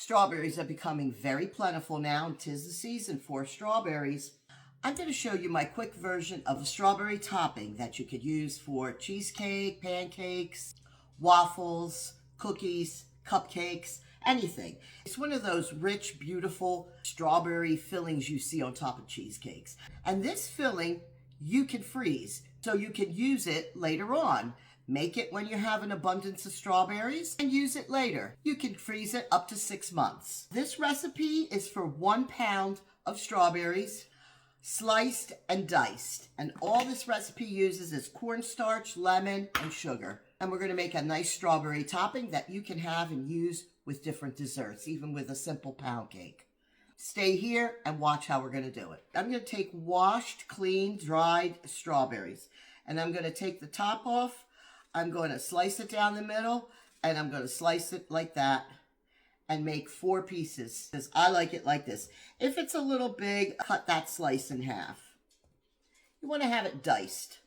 Strawberries are becoming very plentiful now, and 'tis the season for strawberries. I'm going to show you my quick version of a strawberry topping that you could use for cheesecake, pancakes, waffles, cookies, cupcakes, anything. It's one of those rich, beautiful strawberry fillings you see on top of cheesecakes. And this filling you can freeze, so you can use it later on. Make it when you have an abundance of strawberries and use it later. You can freeze it up to 6 months. This recipe is for 1 pound of strawberries, sliced and diced. And all this recipe uses is cornstarch, lemon, and sugar. And we're going to make a nice strawberry topping that you can have and use with different desserts, even with a simple pound cake. Stay here and watch how we're going to do it. I'm going to take washed, clean, dried strawberries. And I'm going to take the top off. I'm going to slice it down the middle, and I'm going to slice it like that and make 4 pieces, because I like it like this. If it's a little big, cut that slice in half. You want to have it diced.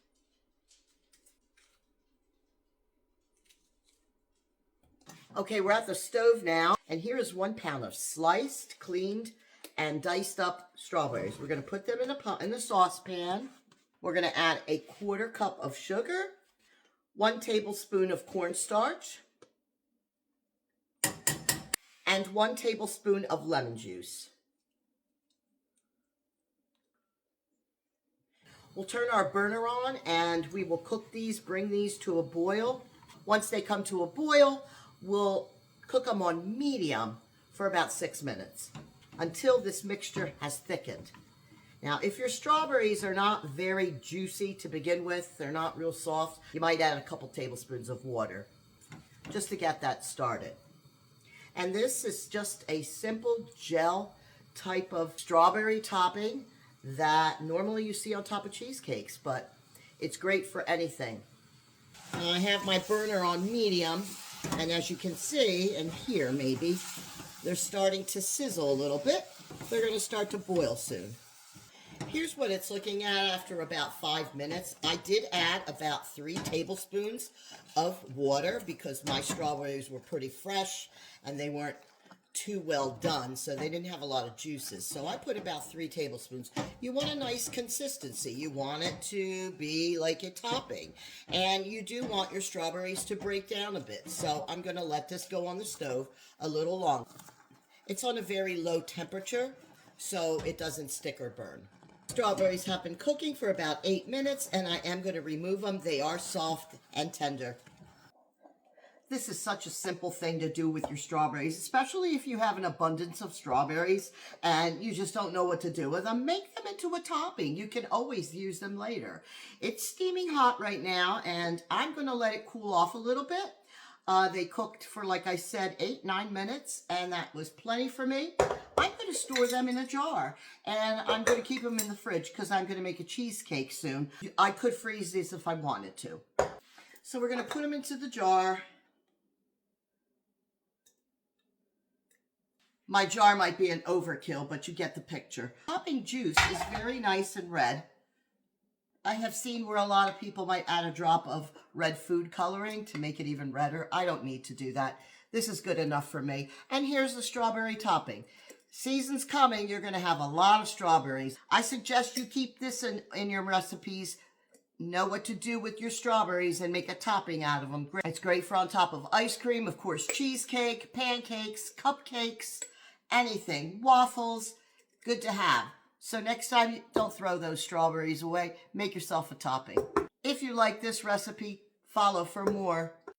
Okay, we're at the stove now, and here is 1 pound of sliced, cleaned, and diced up strawberries. We're going to put them in a saucepan. We're going to add a 1/4 cup of sugar, 1 tablespoon of cornstarch, and 1 tablespoon of lemon juice. We'll turn our burner on and we will cook these, bring these to a boil. Once they come to a boil, we'll cook them on medium for about 6 minutes until this mixture has thickened. Now, if your strawberries are not very juicy to begin with, they're not real soft, you might add a couple tablespoons of water just to get that started. And this is just a simple gel type of strawberry topping that normally you see on top of cheesecakes, but it's great for anything. Now, I have my burner on medium, and as you can see, and hear maybe, they're starting to sizzle a little bit. They're going to start to boil soon. Here's what it's looking at after about 5 minutes. I did add about 3 tablespoons of water because my strawberries were pretty fresh and they weren't too well done, so they didn't have a lot of juices. So I put about 3 tablespoons. You want a nice consistency. You want it to be like a topping. And you do want your strawberries to break down a bit. So I'm going to let this go on the stove a little longer. It's on a very low temperature, so it doesn't stick or burn. Strawberries have been cooking for about 8 minutes, and I am going to remove them. They are soft and tender. This is such a simple thing to do with your strawberries, especially if you have an abundance of strawberries and you just don't know what to do with them. Make them into a topping. You can always use them later. It's steaming hot right now, and I'm going to let it cool off a little bit. They cooked for, like I said, 8-9 minutes, and that was plenty for me. I'm going to store them in a jar, and I'm going to keep them in the fridge because I'm going to make a cheesecake soon. I could freeze these if I wanted to. So we're going to put them into the jar. My jar might be an overkill, but you get the picture. Topping juice is very nice and red. I have seen where a lot of people might add a drop of red food coloring to make it even redder. I don't need to do that. This is good enough for me. And here's the strawberry topping. Season's coming, you're going to have a lot of strawberries. I suggest you keep this in your recipes. Know what to do with your strawberries and make a topping out of them. It's great for on top of ice cream, of course, cheesecake, pancakes, cupcakes, anything, waffles, good to have. So next time, don't throw those strawberries away. Make yourself a topping. If you like this recipe, follow for more.